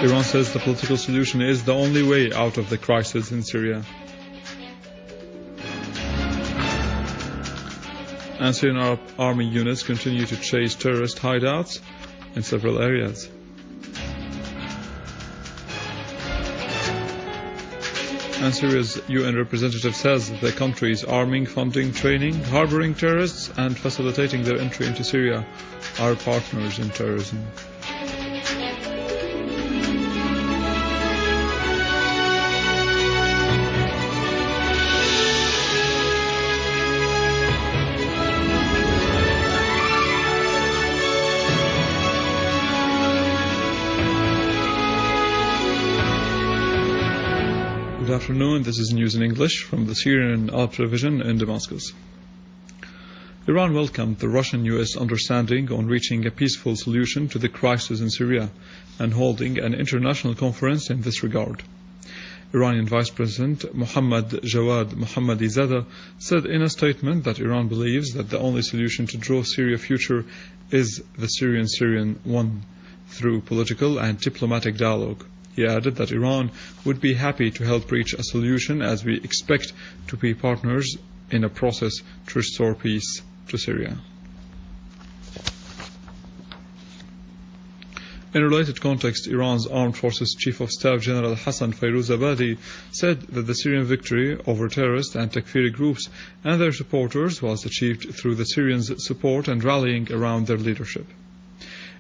Iran says the political solution is the only way out of the crisis in Syria. And Syrian Arab army units continue to chase terrorist hideouts in several areas. And Syria's UN representative says the country is arming, funding, training, harboring terrorists and facilitating their entry into Syria are partners in terrorism. Good afternoon, this is news in English from the Syrian Arab television in Damascus. Iran welcomed the Russian-US understanding on reaching a peaceful solution to the crisis in Syria and holding an international conference in this regard. Iranian Vice President Mohammad Jawad Mohammadi-Zada said in a statement that Iran believes that the only solution to draw Syria's future is the Syrian one, through political and diplomatic dialogue. He added that Iran would be happy to help reach a solution as we expect to be partners in a process to restore peace to Syria. In a related context, Iran's Armed Forces Chief of Staff General Hassan Fayrouzabadi said that the Syrian victory over terrorist and Takfiri groups and their supporters was achieved through the Syrians' support and rallying around their leadership.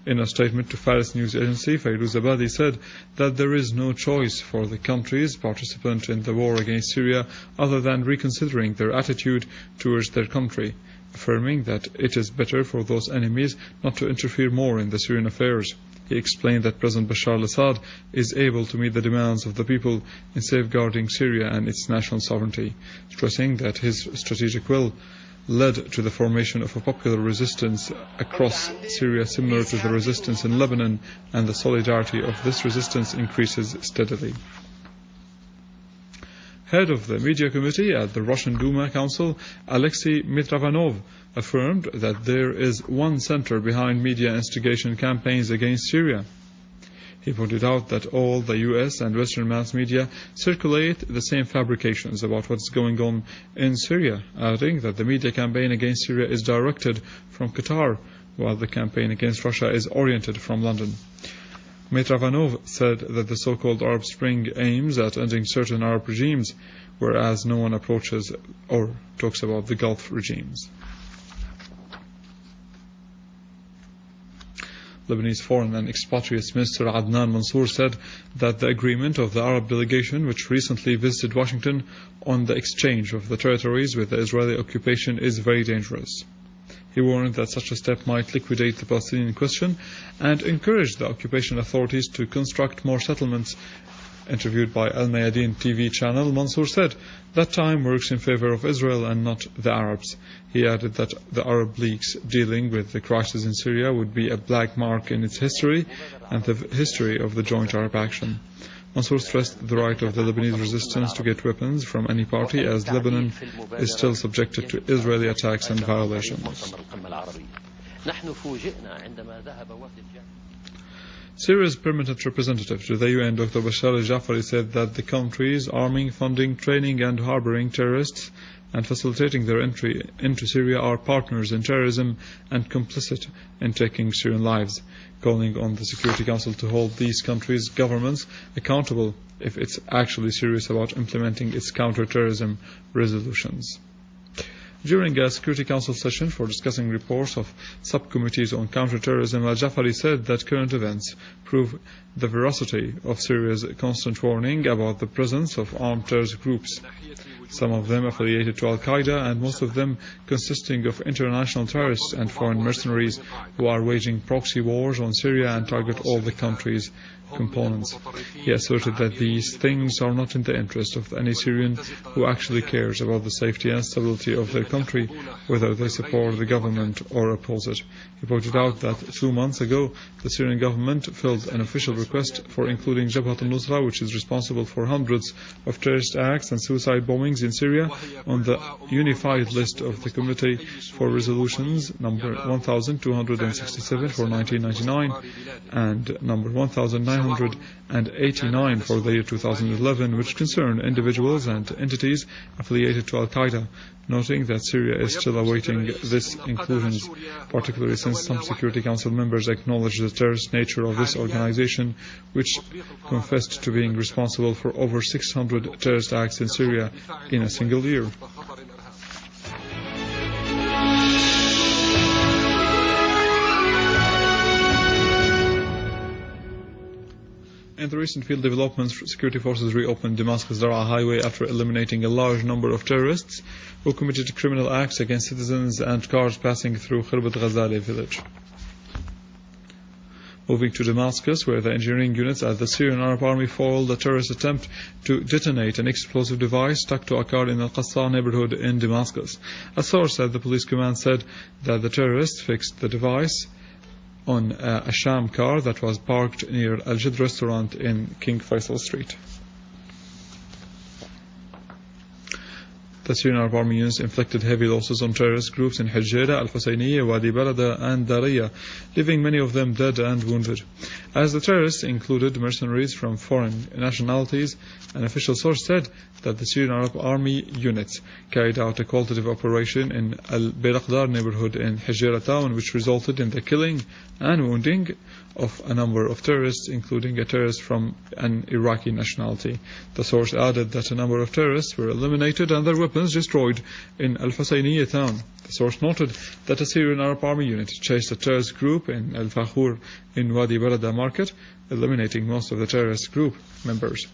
In a statement to Faris news agency, Fayrouzabadi said that there is no choice for the countries participant in the war against Syria other than reconsidering their attitude towards their country, affirming that it is better for those enemies not to interfere more in the Syrian affairs. He explained that President Bashar al-Assad is able to meet the demands of the people in safeguarding Syria and its national sovereignty, stressing that his strategic will led to the formation of a popular resistance across Syria similar to the resistance in Lebanon, and the solidarity of this resistance increases steadily. Head of the Media Committee at the Russian Duma Council, Alexei Mitrovanov, affirmed that there is one center behind media instigation campaigns against Syria. He pointed out that all the US and Western mass media circulate the same fabrications about what's going on in Syria, adding that the media campaign against Syria is directed from Qatar, while the campaign against Russia is oriented from London. Mitrovanov said that the so-called Arab Spring aims at ending certain Arab regimes, whereas no one approaches or talks about the Gulf regimes. Lebanese Foreign and Expatriates Minister Adnan Mansour said that the agreement of the Arab delegation, which recently visited Washington on the exchange of the territories with the Israeli occupation, is very dangerous. He warned that such a step might liquidate the Palestinian question and encouraged the occupation authorities to construct more settlements. Interviewed by Al Mayadeen TV channel, Mansour said that time works in favor of Israel and not the Arabs. He added that the Arab League's dealing with the crisis in Syria would be a black mark in its history and the history of the joint Arab action. Mansour stressed the right of the Lebanese resistance to get weapons from any party, as Lebanon is still subjected to Israeli attacks and violations. Syria's permanent representative to the UN, Dr. Bashar al-Jafari, said that the country is arming, funding, training and harboring terrorists and facilitating their entry into Syria are partners in terrorism and complicit in taking Syrian lives, calling on the Security Council to hold these countries' governments accountable if it's actually serious about implementing its counter-terrorism resolutions. During a Security Council session for discussing reports of subcommittees on counterterrorism, al-Jafari said that current events prove the veracity of Syria's constant warning about the presence of armed terrorist groups, some of them affiliated to Al-Qaeda and most of them consisting of international terrorists and foreign mercenaries who are waging proxy wars on Syria and target all the country's components. He asserted that these things are not in the interest of any Syrian who actually cares about the safety and stability of their country, whether they support the government or oppose it. He pointed out that 2 months ago, the Syrian government filed an official request for including Jabhat al-Nusra, which is responsible for hundreds of terrorist acts and suicide bombings killings in Syria on the unified list of the Committee for Resolutions number 1267 for 1999 and number 1989 for the year 2011, which concern individuals and entities affiliated to Al-Qaeda, noting that Syria is still awaiting this inclusions, particularly since some Security Council members acknowledge the terrorist nature of this organization, which confessed to being responsible for over 600 terrorist acts in Syria in a single year. In the recent field developments, security forces reopened Damascus Daraa highway after eliminating a large number of terrorists who committed criminal acts against citizens and cars passing through Khirbat Ghazali village. Moving to Damascus, where the engineering units at the Syrian Arab Army foiled a terrorist attempt to detonate an explosive device stuck to a car in Al-Qassa neighborhood in Damascus. A source at the police command said that the terrorists fixed the device on a sham car that was parked near Al Jid restaurant in King Faisal Street. The Syrian Arab Army units inflicted heavy losses on terrorist groups in Hijjera, Al-Husayniyya, Wadi Balada and Dariyah, leaving many of them dead and wounded. As the terrorists included mercenaries from foreign nationalities, an official source said that the Syrian Arab Army units carried out a qualitative operation in Al-Bayraqdar neighborhood in Hijjera town, which resulted in the killing and wounding of a number of terrorists, including a terrorist from an Iraqi nationality. The source added that a number of terrorists were eliminated and their weapons destroyed in Al-Husayniyya town. The source noted that a Syrian Arab Army unit chased a terrorist group in Al-Fakhur in Wadi Balada market, eliminating most of the terrorist group members.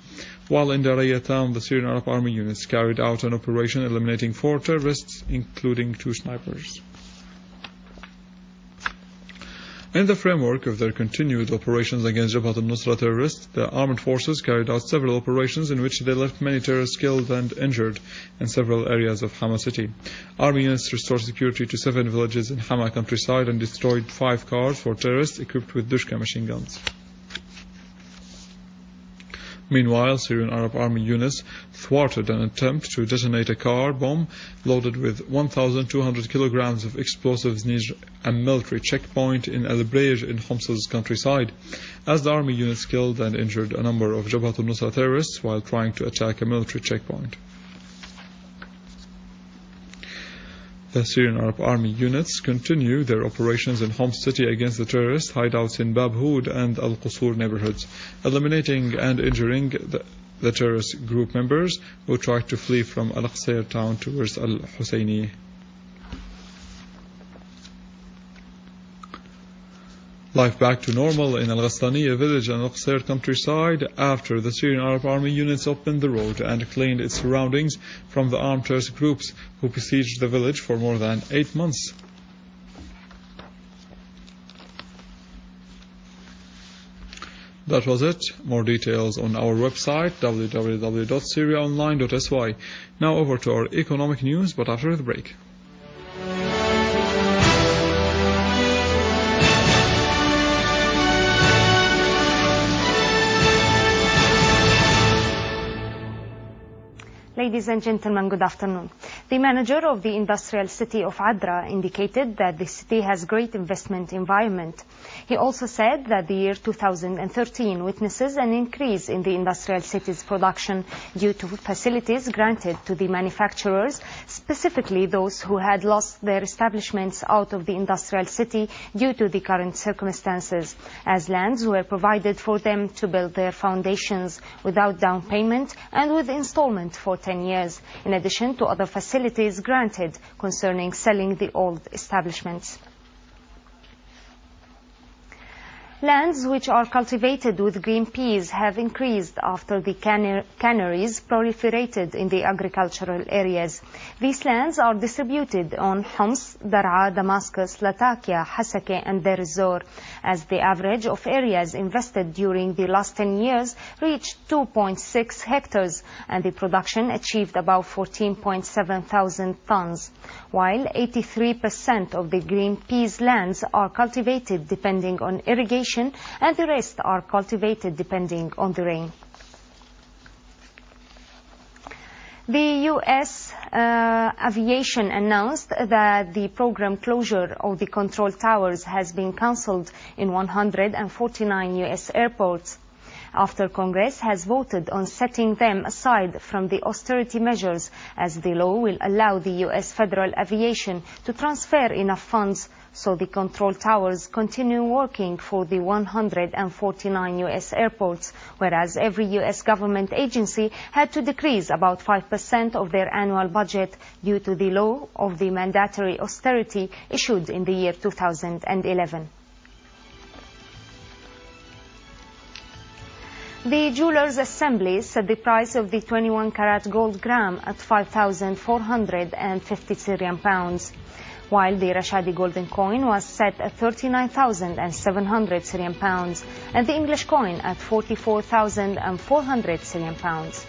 While in Dariyah town, the Syrian Arab Army units carried out an operation eliminating 4 terrorists, including 2 snipers. In the framework of their continued operations against Jabhat al-Nusra terrorists, the armed forces carried out several operations in which they left many terrorists killed and injured in several areas of Hama city. Army units restored security to 7 villages in Hama countryside and destroyed 5 cars for terrorists equipped with Dushka machine guns. Meanwhile, Syrian Arab Army units thwarted an attempt to detonate a car bomb loaded with 1,200 kilograms of explosives near a military checkpoint in Al-Brayj in Homs's countryside, as the army units killed and injured a number of Jabhat al-Nusra terrorists while trying to attack a military checkpoint. The Syrian Arab Army units continue their operations in Homs city against the terrorist hideouts in Bab Houd and Al-Qusur neighborhoods, eliminating and injuring the terrorist group members who tried to flee from Al-Qusayr town towards Al-Husayniyya. Life back to normal in Al-Ghastaniya village and Al-Qusayr countryside after the Syrian Arab Army units opened the road and cleaned its surroundings from the armed terrorist groups who besieged the village for more than 8 months. That was it. More details on our website www.syriaonline.sy. Now over to our economic news, but after the break. Ladies and gentlemen, good afternoon. The manager of the industrial city of Adra indicated that the city has great investment environment. He also said that the year 2013 witnesses an increase in the industrial city's production due to facilities granted to the manufacturers, specifically those who had lost their establishments out of the industrial city due to the current circumstances, as lands were provided for them to build their foundations without down payment and with installment for 10 years, in addition to other facilities granted concerning selling the old establishments. Lands which are cultivated with green peas have increased after the canneries proliferated in the agricultural areas. These lands are distributed on Homs, Daraa, Damascus, Latakia, Hasake and Deir ez-Zor, as the average of areas invested during the last 10 years reached 2.6 hectares and the production achieved about 14.7 thousand tons, while 83% of the green peas lands are cultivated depending on irrigation and the rest are cultivated depending on the rain. The U.S. Aviation announced that the program closure of the control towers has been cancelled in 149 U.S. airports, after Congress has voted on setting them aside from the austerity measures, as the law will allow the U.S. Federal Aviation to transfer enough funds so the control towers continue working for the 149 U.S. airports, whereas every U.S. government agency had to decrease about 5% of their annual budget due to the law of the mandatory austerity issued in the year 2011. The Jewelers Assembly set the price of the 21-carat gold gram at 5,450 Syrian pounds, while the Rashadi golden coin was set at 39,700 Syrian pounds and the English coin at 44,400 Syrian pounds.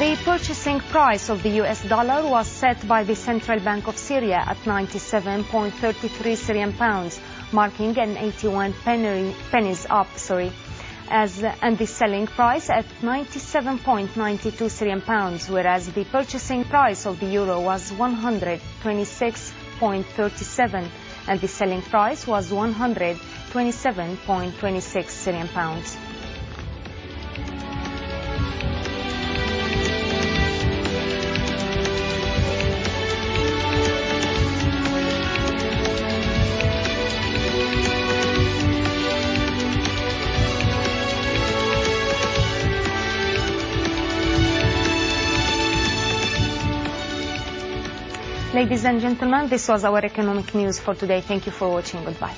The purchasing price of the US dollar was set by the Central Bank of Syria at 97.33 Syrian pounds, marking an 81 pennies up, and the selling price at 97.92 Syrian pounds, whereas the purchasing price of the euro was 126.37 and the selling price was 127.26 Syrian pounds. Ladies and gentlemen, this was our economic news for today. Thank you for watching. Goodbye.